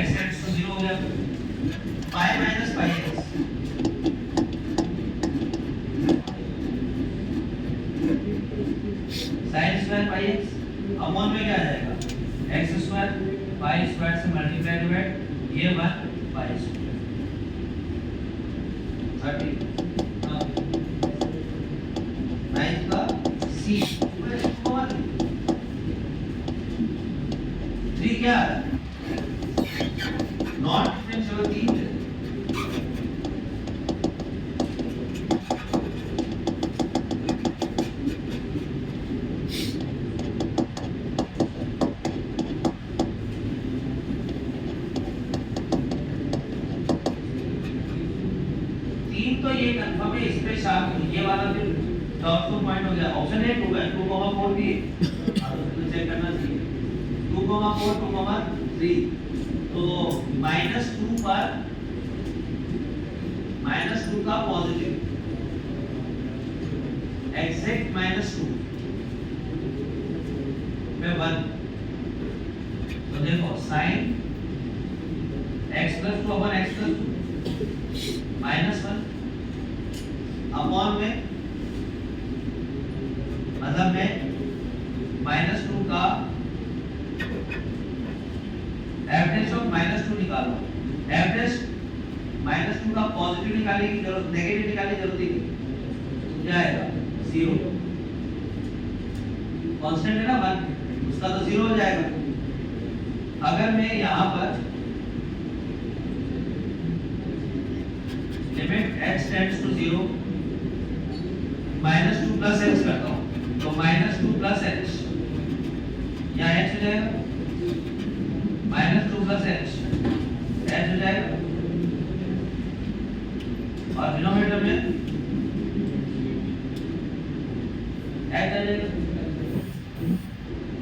x tends to 0 हो गया, pi minus pi x, sine square pi x upon में क्या आ जाएगा, x स्क्वायर पाई स्क्वायर से मल्टीप्लाई डिवाइड, ये 1 पाई स्क्वायर 30 नाइन्थ का सी 3 क्या है, नॉट डिफरेंशिएबल 3 है। तो ये कंफर्म है, इस पे शार्प ये वाला फिर डॉट पॉइंट हो गया, ऑप्शन ए 2 है, 2,4 भी तो चेक करना चाहिए, 2,4 2,3 तो -2 पर -2 का पॉजिटिव एग्जैक्ट -2 में 1, तो देखो sin x + 2 अपन x + 2 -1 अपॉन में मतलब में -2 का एवरेज ऑफ -2 निकालो, एवरेज -2 का पॉजिटिव निकालने की जरूरत, नेगेटिव निकालने की जरूरत ही नहीं, क्या आएगा 0, कांस्टेंट है ना 1, उसका तो 0 हो जाएगा। अगर मैं यहाँ पर limit x tends to 0 -2 + x करता हूँ, तो -2 + x, यहाँ h हो जाएगा, -2 + h हो जाएगा, और डिनोमिनेटर में h आ जाएगा,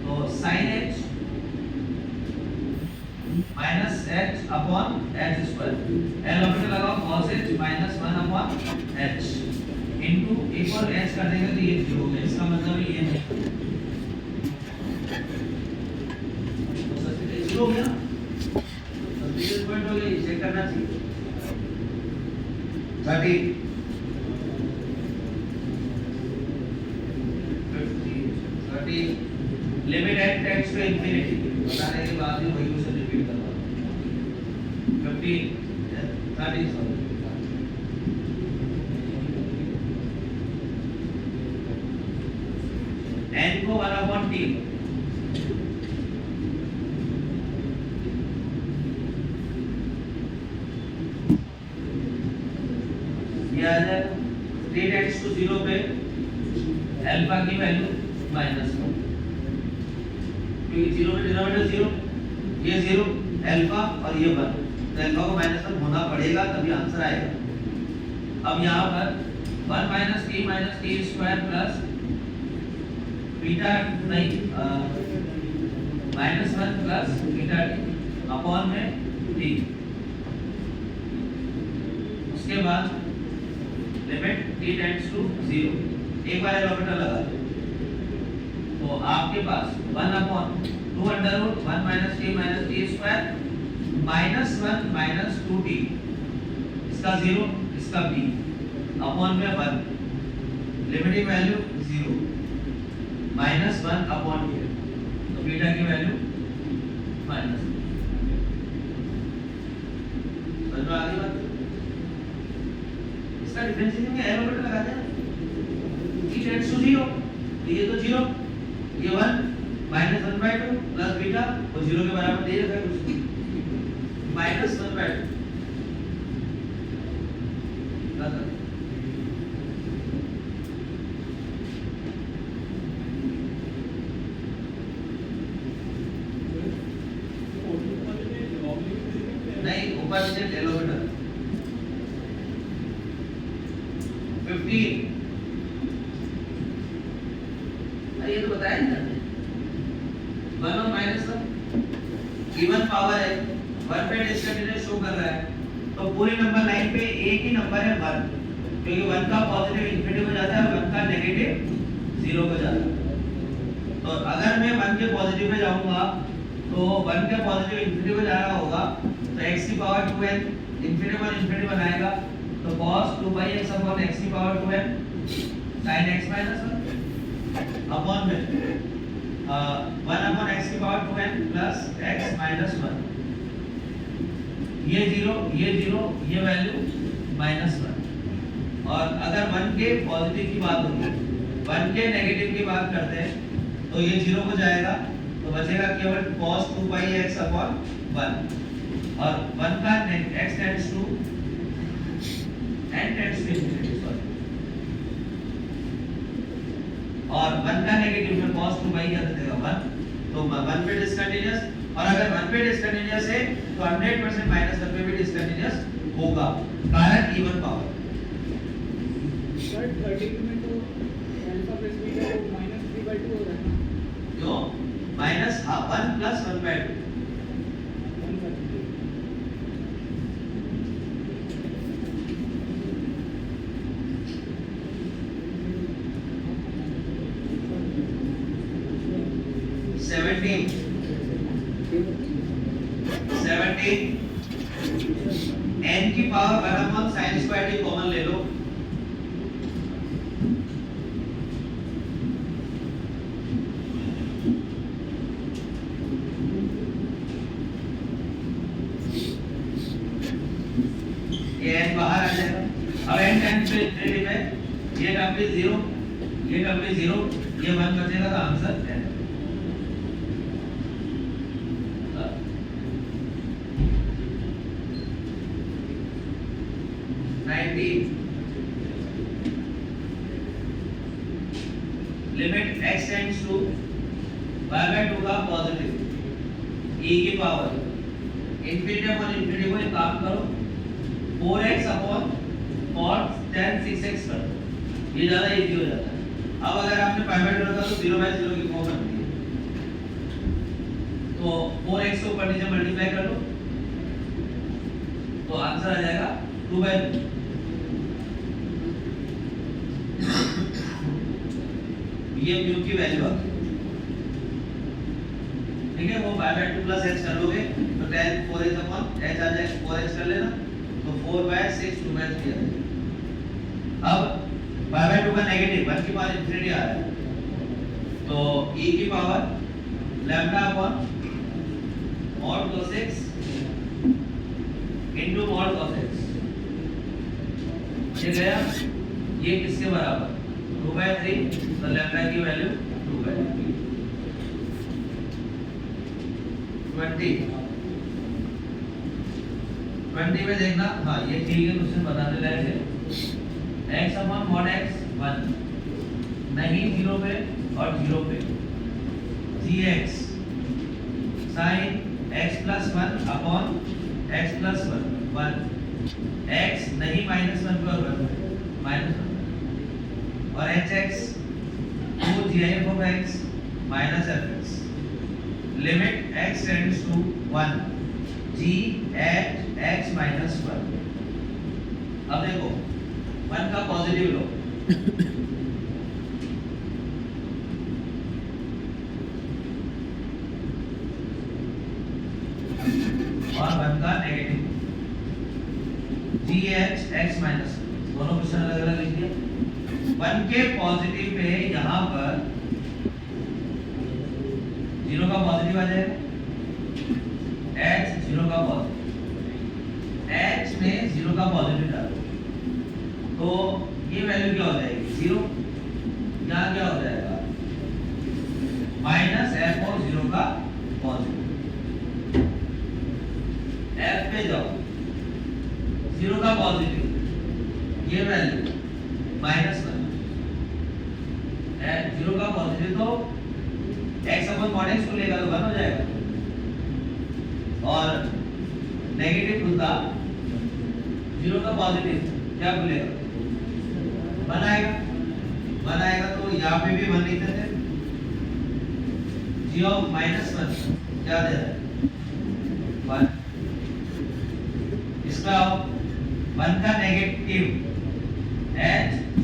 तो sin h -h upon h square, एलोमेटर लगाओ cos h -1/h इनटू एक और h कर देंगे तो ये 0 हो गया, इसका मतलब ये है तो सबसे 0 हो गया, सबसे पॉइंट हो गया, चेक करना चाहिए 30 30 limit x tends to infinity, बताने के बाद भी वही क्वेश्चन रिपीट करवा 30 n को 1/t ये आ जाएगा, t टेंड्स टू 0 पे अल्फा की वैल्यू -1, क्योंकि 0 में डिनोमिनेटर 0, ये 0 अल्फा और ये 1, तो अल्फा को -1 होना पड़ेगा तभी आंसर आएगा। अब यहाँ पर 1 - t - t² प्लस बीटा नहीं -1 प्लस बीटा t अपॉन में t, उसके बाद लिमिट t टेंड्स टू 0, एक बार एलोमेटर लगा दो, तो आपके पास 1/2 1 - t - t² -1 - 2t, इसका 0 इसका b अपॉन में 1, लिमिटिंग वैल्यू 0 -1 अपॉन में, तो बीटा की वैल्यू -, समझ में आ गई बात, इसका डिफरेंशिएशन में एलोमेटर लगा देना, t टेंड्स टू 0, ये तो 0, ये 1 -1/2 प्लस बीटा वो 0 के बराबर दे रखा है कुछ -1/2 नहीं, ऊपर नीचे ले लो बेटा 15, ये तो बताया ना 1 और -1 इवन पावर है, 1 पे डिस्कंटिन्यूअस शो कर रहा है, तो पूरे नंबर लाइन पे एक ही नंबर है 1, क्योंकि 1 का पॉजिटिव इंफिनिटी हो जाता है, 1 का नेगेटिव 0 हो जाता है। तो अगर मैं 1 के पॉजिटिव में जाऊंगा तो 1 के पॉजिटिव इंफिनिटी को जा रहा होगा तो x की पावर 2n इंफिनिटी बनाएगा तो cos 2x अपॉन x की power 2n sin x minus 1 upon में 1 अपॉन x की power 2n plus x minus 1 ये 0 ये वैल्यू माइनस 1 और अगर 1 के पॉजिटिव की बात होगी 1 के नेगेटिव की बात करते हैं तो ये 0 हो जाएगा तो बचेगा केवल cos 2πx अपॉन 1 और 1 का x tends to n tends to infinity sorry और 1 का नेगेटिव में cos 2π क्या देगा 1 तो 1 पे डिसकंटीन्यूअस और अगर 1 पे डिसकंटीन्यूअस है तो 100% माइनस 1 पे भी डिसकंटीन्यूअस होगा कारण इवन पावर सर 32 में तो अल्फा प्लस बीटा को -3/2 हो रहा है ना क्यों माइनस 1 प्लस 1/2 17 n की power 1 upon sin square T common ले लो ये n बाहर आ जाएगा अब n टाइम्स इंफिनिटी में ये टर्म भी 0 ये टर्म भी 0 ये 1 बचेगा तो answer 10 limit x tends to y/2 का पॉजिटिव e की पावर इंफिनिटी अपॉन इंफिनिटी को एक काम करो 4x upon cos tan 6x कर दो ये ज्यादा इजी हो जाता है अब अगर आपने y/2 रखा तो 0/0 की फॉर्म बनती है तो 4x को ऊपर नीचे मल्टीप्लाई कर लो तो आंसर आ जाएगा 2/2 ये म्यू की वैल्यू आ गई ठीक है वो y/2 प्लस x कर लोगे तो tan 4x अपॉन h आ जाएगा 4x कर लेना तो 4/6 2/3 आ जाएगा अब y/2 का नेगेटिव 1 की पावर इंफिनिटी आ रहा है तो e की power lambda upon mod cos x into mod cos x ये गया ये किसके बराबर 2/3 तो लैम्डा की वैल्यू 2/3 20 में देखना हाँ ये ठीक है क्वेश्चन बताने लायक है x अपॉन mod x 1 नहीं 0 पे और 0 पे gx sin x plus 1 upon x plus 1 x नहीं -1 पे और -1 और hx 2 gif of x minus fx limit x tends to 1 g at x minus 1 अब देखो 1 का पॉजिटिव लो और 1 का negative g at x minus 1 दोनों क्वेश्चन अलग अलग लिख दिया 1 के पॉजिटिव पे यहाँ पर 0 का पॉजिटिव आ जाएगा h 0 का पॉजिटिव h में 0 का पॉजिटिव डालो तो ये वैल्यू क्या हो जाएगी 0 यहाँ क्या हो जाएगा माइनस f और 0 का पॉजिटिव f पे जाओ 0 का पॉजिटिव ये वैल्यू -1 0 का पॉजिटिव तो x अपॉन mod x को लेगा तो 1 हो जाएगा और नेगेटिव खुलता 0 का पॉजिटिव क्या खुलेगा 1 आएगा तो यहाँ पे भी 1 लिखते थे g ऑफ -1 क्या दे रहा है 1 इसका 1 का नेगेटिव h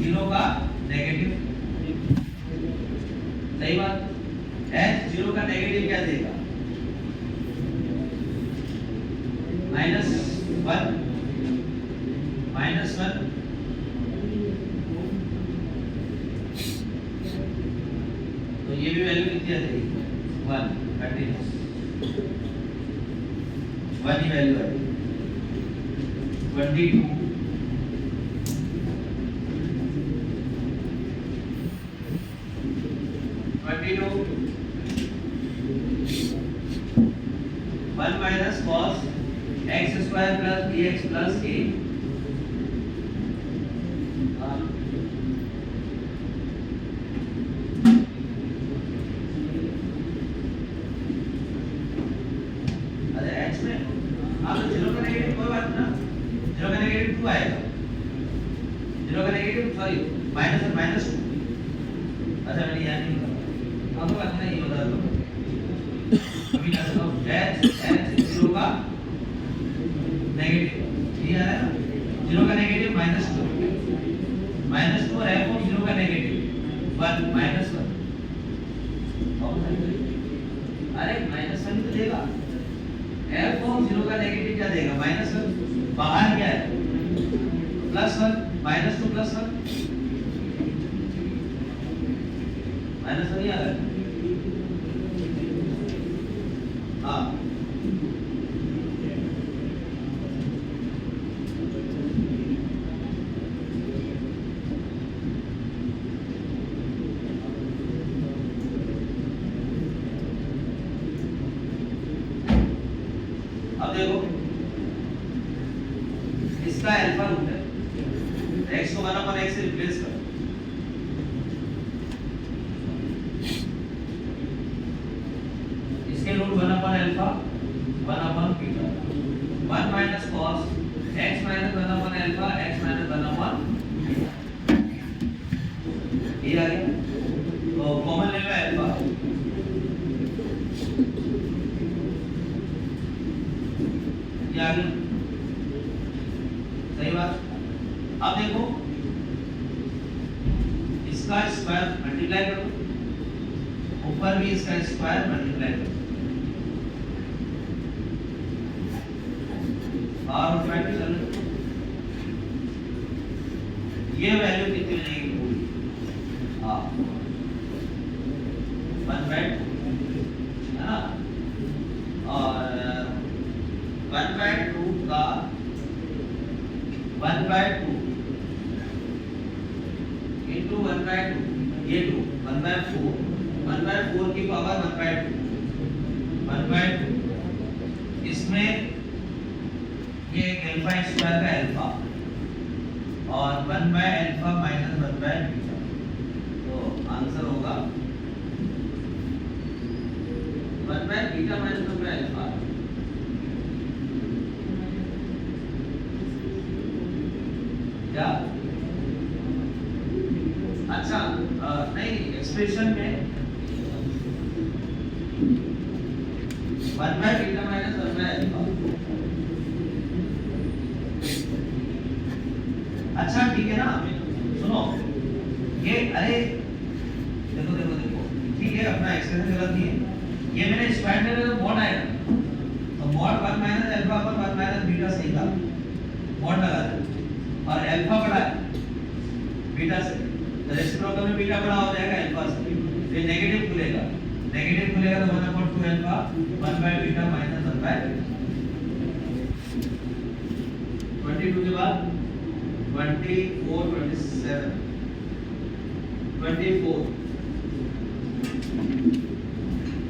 0 का नेगेटिव सही बात h 0 का नेगेटिव क्या देगा माइनस वन तो ये भी वैल्यू कितनी आ जाएगी 1 कंटिन्यूस 1 ही वैल्यू है 22 1 minus cos x square plus bx plus a अरे x में आप तो 0 का नेगेटिव कोई बात ना 0 का नेगेटिव 2 आएगा 0 का नेगेटिव सॉरी माइनस 2 अच्छा मैंने याद नहीं करा अब बात नहीं बता दो अभी ना तो x 0 का नेगेटिव ये आ रहा है ना 0 का नेगेटिव -2 और f ऑफ 0 का नेगेटिव 1 -1 अरे -1 तो देगा f ऑफ 0 का नेगेटिव क्या देगा -1 बाहर क्या है +1 -2 +1 -1 ही आ रहा है हाँ अब देखो इसका अल्फा रूट है x को 1/x से रिप्लेस करो इसके रूट 1/अल्फा 1/बीटा 1 minus cos x minus 1/अल्फा x minus 1/बीटा ये आ गया तो कॉमन ले लो अल्फा ये आ गया सही बात अब देखो इसका स्क्वायर मल्टीप्लाई करो ऊपर भी इसका स्क्वायर मल्टीप्लाई करो और ऑटोमेटिक चलो ये वैल्यू कितनी बनेगी पूरी हाँ 1/2 है ना और 1/2 का 1/2 into 1/2 ये 2 1/4 की पावर 1/2 इसमें ये अल्फा स्क्वायर का अल्फा और 1/अल्फा माइनस 1/बीटा तो आंसर होगा 1/बीटा माइनस 1/अल्फा क्या अच्छा नहीं एक्सप्रेशन में 1/बीटा माइनस 1/अल्फा अच्छा ठीक है ना सुनो ये अरे देखो ठीक है अपना एक्सप्रेशन गलत नहीं है ये मैंने स्क्वायर में तो मॉड आएगा तो मॉड 1 माइनस अल्फा पर 1 माइनस बीटा सही था मॉड लगा दे और अल्फा बड़ा है बीटा से तो रेसिप्रोकल में बीटा बड़ा हो जाएगा अल्फा से ये नेगेटिव खुलेगा तो 1/2 अल्फा 1/बीटा माइनस 1/22 के बाद 24 27 24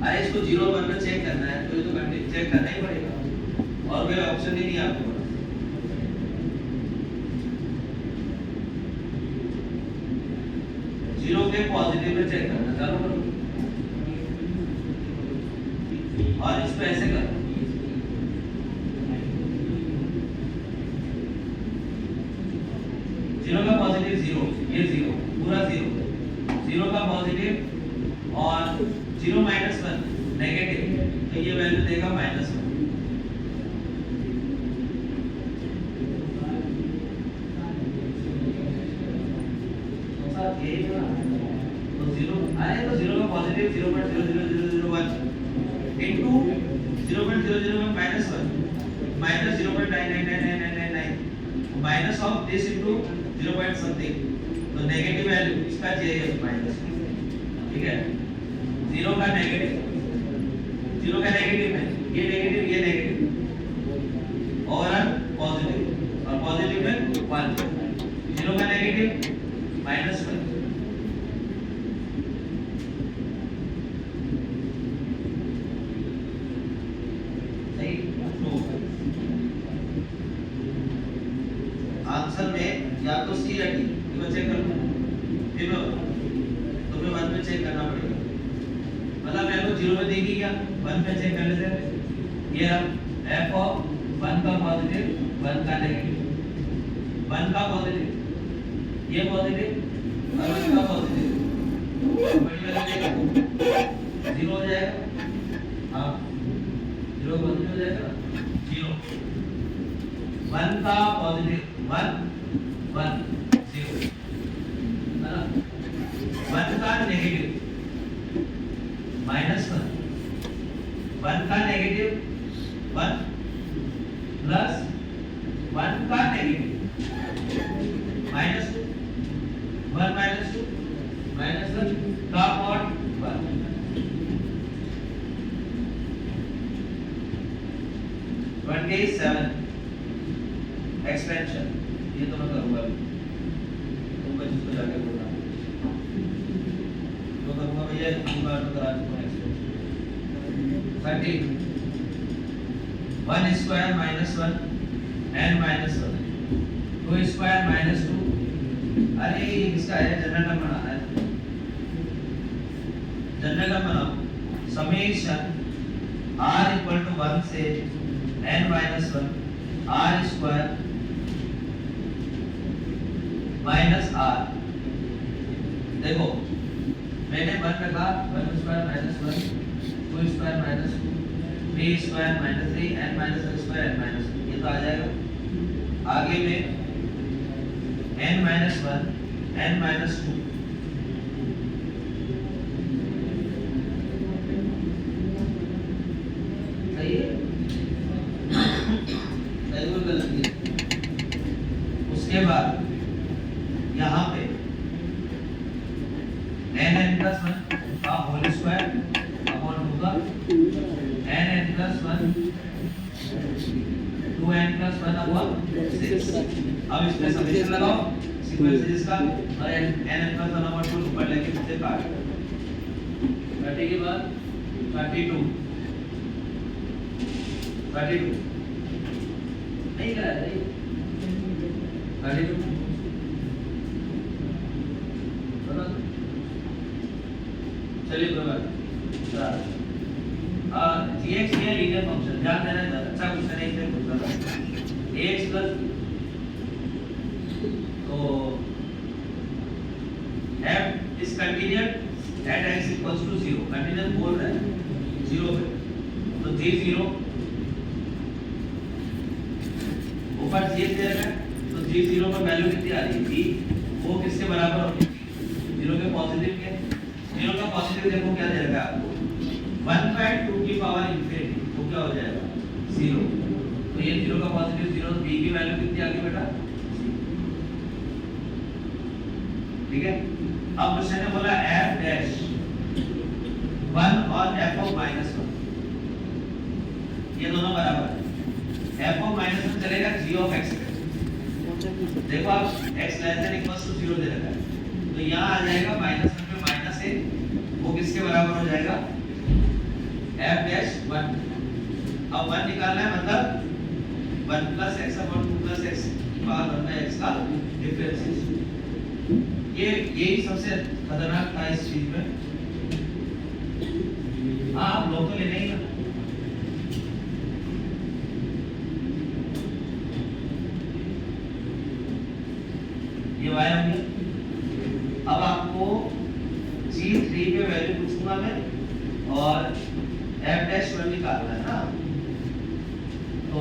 अरे इसको 0 1 में चेक करना है तो ये तो कंटिन्यू चेक करना ही पड़ेगा और कोई ऑप्शन ही नहीं है आपको जीरो के पॉजिटिव में चेक करना चालू करो और इसको ऐसे करो जीरो का पॉजिटिव 0 ये 0 पूरा 0 का पॉजिटिव और 0 माइनस 1 नेगेटिव तो ये वैल्यू देगा -1 तो 0 आए तो 0 का positive 0.00001 into 0.001 -1 minus 0.999999 minus of this into 0 point something, तो नेगेटिव वैल्यू इसका चाहिए माइनस, ठीक है। 0 का नेगेटिव है, ये नेगेटिव और पॉजिटिव, और पॉजिटिव में 1, 0 का नेगेटिव -1, सही। आंसर में या तो सी या डी, ये चेक कर लो, फिर तुम्हें 1 पे चेक करना पड़ेगा। मतलब मेरे को 0 पे देगी क्या, 1 पे चेक कर लेते हैं। ये रहा f ऑफ 1 का पॉजिटिव 1 का नेगेटिव, 1 का पॉजिटिव ये पॉजिटिव और 1 का पॉजिटिव, बड़ी वाली देगा 0 हो जाएगा। हाँ 0 पॉजिटिव हो जाएगा 0, 1 का पॉजिटिव 1 1 0 है ना, 1 का नेगेटिव -1, 1 का नेगेटिव 1 प्लस 1 का नेगेटिव -2, 1 -2 -1 का मॉड 1, 27 एक्सपेंशन, ये तो मैं करूंगा अभी, तुम बच्चों को जाके बोलना तो करूंगा भैया, एक बार तो करा दूंगा एक्सपेंशन। 30 1 स्क्वायर -1 n -1 2 स्क्वायर -2, अरे ये किसका है, जनरल टर्म बनाना है, जनरल टर्म बनाओ। समेशन r इक्वल टू 1 से n -1 r square minus r, देखो मैंने 1 रखा, 1 square -1 2 square -2 3 square -3 n -1 square n -1, ये तो आ जाएगा। आगे में n -1 n -2 सही है, सही और गलत है। उसके बाद यहाँ पे n n+1 का होल स्क्वायर अपॉन 2 का n n+1 2n+1 अपॉन 6। अब इसमें समेशन लगाओ सीक्वेंसेस का, और n n+1 अपॉन 2 ऊपर लेके नीचे काट, काटने के बाद 32 नहीं करा है 32 चलिए कोई बात gx ये लीनियर फंक्शन, ध्यान देना, अच्छा क्वेश्चन है, इसमें पूछा था ax प्लस तो f is continuous at x equals to 0, continuous बोल रहा है 0 पे, तो g0 ऊपर gx दे रखा है, तो g0 पर वैल्यू कितनी आ रही है, g वो किसके बराबर होगी, 0 के पॉजिटिव के, 0 का पॉजिटिव देखो क्या दे रखा है आपको 1/2 की पावर इंफिनिटी, तो क्या हो जाएगा 0, तो ये 0 का पॉजिटिव 0, b की वैल्यू कितनी आ गई बेटा, ठीक है। अब क्वेश्चन ने बोला f डैश 1 और f ऑफ -1, ये दोनों बराबर है, f ऑफ -1 चलेगा g ऑफ x, देखो आप x less than equals to 0 दे रखा है, तो यहाँ आ जाएगा -1 पे -a, वो किसके बराबर हो जाएगा f डैश 1। अब 1 निकालना है, मतलब 1 plus x upon 2 plus x power 1/x का डिफरेंशिएशन, ये यही सबसे खतरनाक था इस चीज में। हाँ आप लोग तो लेने ही ना, ये y आ गया। अब आपको g3 पे वैल्यू पूछूंगा मैं, और f डैश 1 निकालना है ना, तो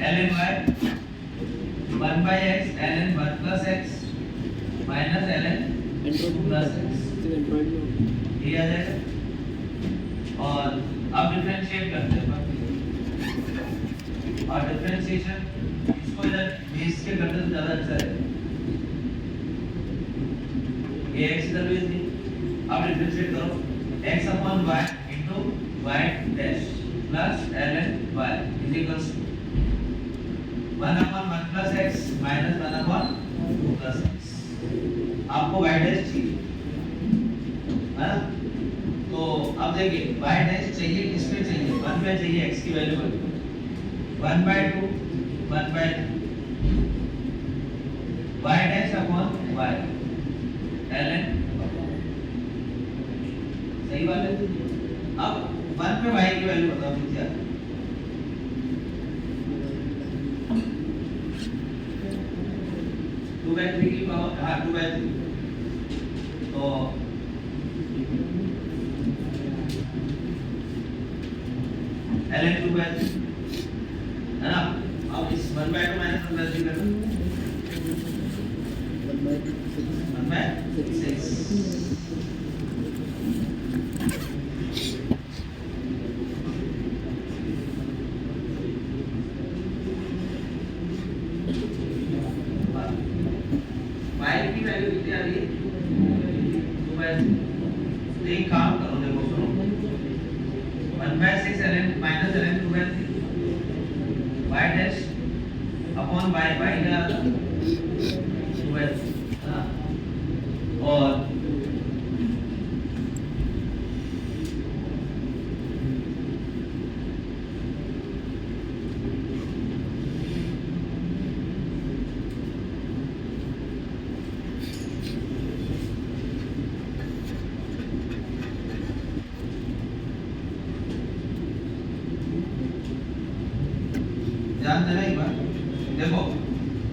ln y 1/x ln 1 plus x minus ln 2 plus x, ये आ जाएगा। और अब डिफरेंशिएट करते हैं, और डिफरेंशिएशन इसको इधर बेस के करते तो ज्यादा अच्छा है। ये x इधर बेस दी, अब डिफरेंशिएट करो x upon y into y dash plus ln y is equals to 1 upon 1 plus x minus 1 upon 2 plus x। आपको y डैश चाहिए है ना, तो अब देखिए y डैश चाहिए किस पे चाहिए, 1 पे चाहिए, x की value 1/2 1/2 y dash upon y ln, सही बात है। अब 1 पे y की वैल्यू बताओ क्या, 2/3 की पावर, हाँ 2/3, तो ln 2/3 है ना। अब इस 1/2 माइनस 1/3 कर दो 1/6। y की वैल्यू कितनी आ रही है 2/3। तो एक काम करो, देखो सुनो 1/6 ln minus ln 2/3 y dash upon y, y क्या आता 2/3 हाँ, और ध्यान देना एक बार, देखो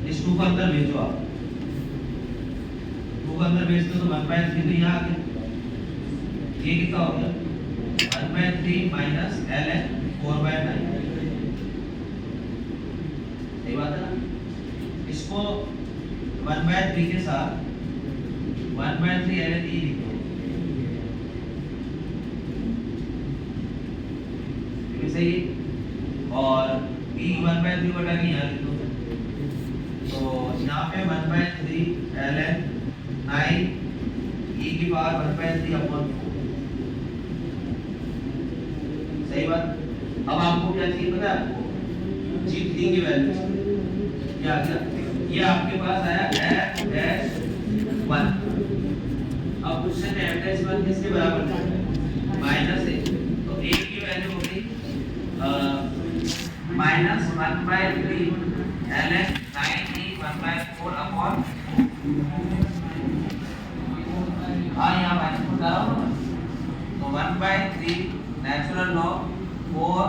इस 2 का अंदर भेजो आप, 2 का अंदर भेजते तो 1/3 तो यहाँ आ गया, ये कितना हो गया 1/3 माइनस ln 4/9, सही बात है ना। इसको 1/3 के साथ 1/3 ln e लिखो, ये सही है, और e 1/3 बटा के यहाँ लिख दो, तो यहाँ पे 1/3 ln 9 e की पावर 1/3 अपॉन 4, सही बात। अब आपको क्या चाहिए पता है, आपको g3 की वैल्यू क्या क्या, ये आपके पास आया f-1। अब क्वेश्चन में f-1 किसके बराबर है -1, तो a की वैल्यू हो गई -1/3 ln 9e 1/4 अपॉन, हाँ यहाँ माइनस बता रहा हूँ ना, तो 1/3 नेचुरल लॉग 4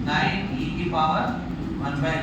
9 e की पावर 1/2